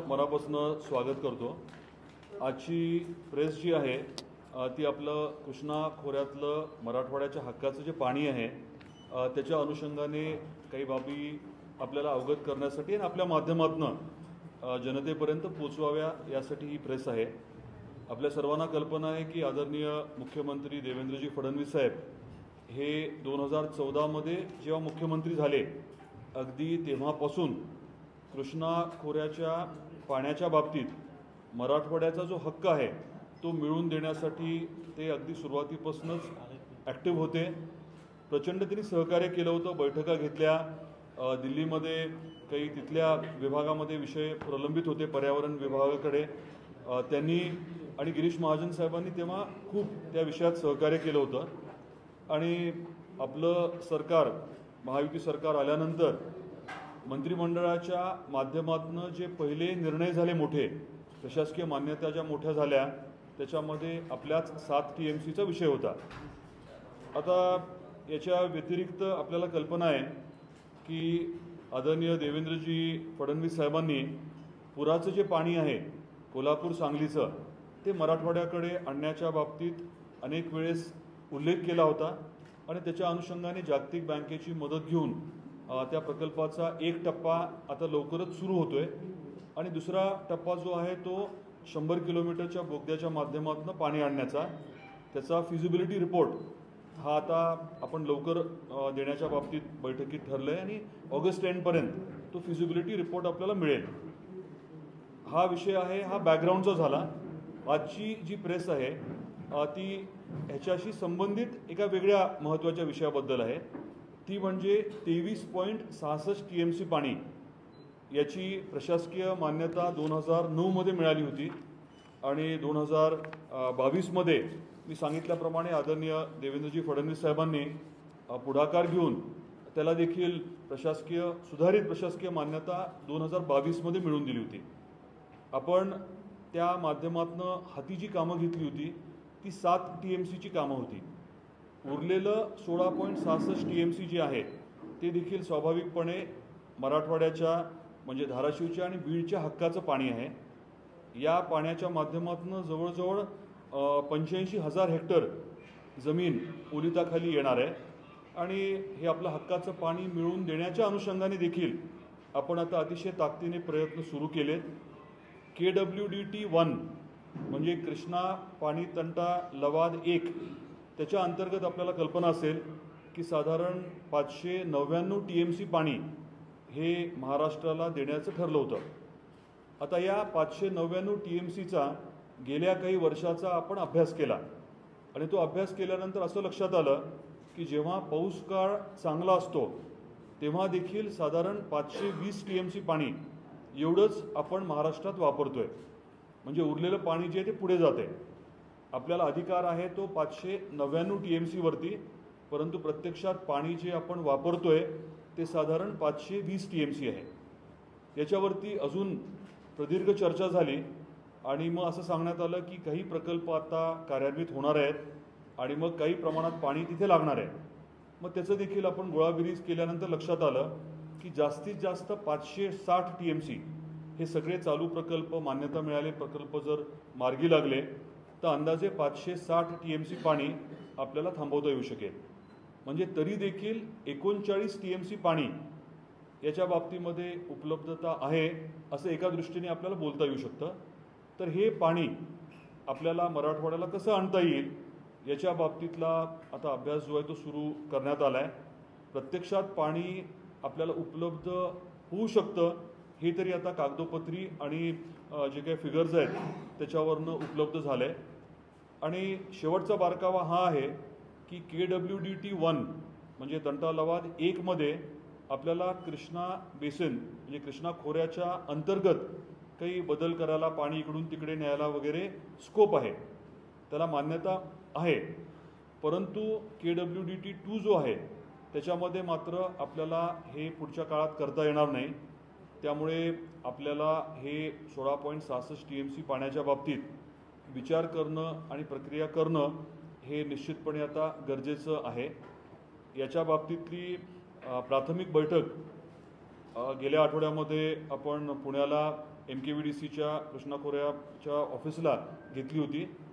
मनापासून स्वागत करतो। आजची प्रेस जी आहे ती आपलं कृष्णा खोऱ्यातलं मराठवाड्याच्या हक्काचं जे पाणी आहे त्याच्या अनुषंगाने काही बाबी आपल्याला अवगत करण्यासाठी आणि आपल्या माध्यमातून जनतेपर्यंत पोहोचवाव्या यासाठी ही प्रेस आहे। आपल्या सर्वांना कल्पना आहे की आदरणीय मुख्यमंत्री देवेंद्रजी फडणवीस साहेब हे 2014 मध्ये जेव्हा मुख्यमंत्री झाले अगदी तेव्हापासून कृष्णा खोऱ्याच्या पाण्याच्या बाबतीत मराठवाड्याचा जो हक्क आहे तो मिळवून देण्यासाठी ते अगदी सुरुवातीपासूनच ॲक्टिव्ह होते। प्रचंड त्यांनी सहकार्य केलं होतं, बैठका घेतल्या, दिल्लीमध्ये काही तिथल्या विभागामध्ये विषय प्रलंबित होते पर्यावरण विभागाकडे, त्यांनी आणि गिरीश महाजन साहेबांनी तेव्हा खूप त्या विषयात सहकार्य केलं होतं। आणि आपलं सरकार महायुती सरकार आल्यानंतर मंत्रिमंडळाच्या माध्यमातून जे पहिले निर्णय झाले मोठे प्रशासकीय मान्यता ज्या मोठ्या झाल्या त्याच्यामध्ये आपल्याच 7 TMCचा विषय होता। आता याच्या व्यतिरिक्त आपल्याला कल्पना आहे की आदरणीय देवेंद्रजी फडणवीस साहेबांनी पुराचं जे पाणी आहे कोल्हापूर सांगलीचं ते मराठवाड्याकडे आणण्याच्या बाबतीत अनेक वेळेस उल्लेख केला होता आणि त्याच्या अनुषंगाने जागतिक बँकेची मदत घेऊन त्या प्रकल्पाचा एक टप्पा आता लवकरच सुरू होतोय आणि दुसरा टप्पा जो आहे तो 100 किलोमीटरच्या बोगद्याच्या माध्यमातून पाणी आणण्याचा, त्याचा फिजिबिलिटी रिपोर्ट हा आता आपण लवकर देण्याच्या बाबतीत बैठकीत ठरलं आहे आणि ऑगस्ट एंडपर्यंत तो फिजिबिलिटी रिपोर्ट आपल्याला मिळेल। हा विषय आहे, हा बॅकग्राऊंडचा झाला। आजची जी प्रेस आहे ती ह्याच्याशी संबंधित एका वेगळ्या महत्त्वाच्या विषयाबद्दल आहे, ती म्हणजे 23.66 TMC पाणी याची प्रशासकीय मान्यता 2009 मध्ये मिळाली होती आणि 2022 मध्ये मी सांगितल्याप्रमाणे आदरणीय देवेंद्रजी फडणवीस साहेबांनी पुढाकार घेऊन त्याला देखील सुधारित प्रशासकीय मान्यता 2022 मध्ये मिळवून दिली होती। आपण त्या माध्यमातून हाती जी कामं घेतली होती ती 7 TMCची कामं होती। उरलेलं 16.66 TMC जे आहे ते देखील स्वाभाविकपणे मराठवाड्याच्या म्हणजे धाराशिवच्या आणि बीडच्या हक्काचं पाणी आहे। या पाण्याच्या माध्यमातून जवळजवळ 85,000 हेक्टर जमीन ओलिताखाली येणार आहे आणि हे आपलं हक्काचं पाणी मिळवून देण्याच्या अनुषंगाने देखील आपण आता अतिशय ताकदीने प्रयत्न सुरू केलेत। KWDT 1 म्हणजे कृष्णा पाणी तंटा लवाद 1 त्याच्या अंतर्गत आपल्याला कल्पना असेल की साधारण 599 TMC पाणी हे महाराष्ट्राला देण्याचं ठरलं होतं। आता या 599 TMCचा गेल्या काही वर्षाचा आपण अभ्यास केला आणि तो अभ्यास केल्यानंतर असं लक्षात आलं की जेव्हा पाऊस काळ चांगला असतो तेव्हा देखील साधारण 520 TMC पाणी एवढंच आपण महाराष्ट्रात वापरतोय, म्हणजे उरलेलं पाणी जे ते पुढे जाते। आपल्याला अधिकार आहे तो 599 TMC वरती, परंतु प्रत्यक्षात पाणी जे आपण वापरतोय ते साधारण 520 TMC आहे। याच्यावरती अजून प्रदीर्घ चर्चा झाली आणि मग असं सांगण्यात आलं की काही प्रकल्प आता कार्यान्वित होणार आहेत आणि मग काही प्रमाणात पाणी तिथे लागणार आहे। मग त्याचं देखील आपण गोळाबेरीज केल्यानंतर लक्षात आलं की जास्तीत जास्त 560 TMC हे सगळे चालू प्रकल्प मान्यता मिळाले प्रकल्प जर मार्गी लागले तर अंदाजे 560 TMC पाणी आपल्याला थांबवता येऊ शकेल। म्हणजे तरी देखील 39 TMC पाणी याच्या बाबतीमध्ये उपलब्धता आहे असं एका दृष्टीने आपल्याला बोलता येऊ शकतं। तर हे पाणी आपल्याला मराठवाड्याला कसं आणता येईल याच्या बाबतीतला आता अभ्यास जो आहे तो सुरू करण्यात आला आहे। प्रत्यक्षात पाणी आपल्याला उपलब्ध होऊ शकतं हे तरी आता कागदोपत्री आणि जे काही फिगर्स आहेत त्याच्यावरनं उपलब्ध झालं आहे। आणि शेवटचा बारकावा हा आहे की KWDT 1 म्हणजे तंटा लवाद 1 मध्ये आपल्याला कृष्णा बेसिन म्हणजे कृष्णा खोऱ्याच्या अंतर्गत काही बदल करायला, पाणी इकडून तिकडे न्यायला वगैरे स्कोप आहे, त्याला मान्यता आहे। परंतु KWDT 2 जो आहे त्याच्यामध्ये मात्र आपल्याला हे पुढच्या काळात करता येणार नाही। त्यामुळे आपल्याला हे 16.66 TMC पाण्याच्या बाबतीत विचार करणं आणि प्रक्रिया करणं हे निश्चितपणे आता गरजेचं आहे। याच्या बाबतीतली प्राथमिक बैठक गेल्या आठवड्यामध्ये आपण पुण्याला MKVDCच्या कृष्णा खोऱ्याच्या ऑफिसला घेतली होती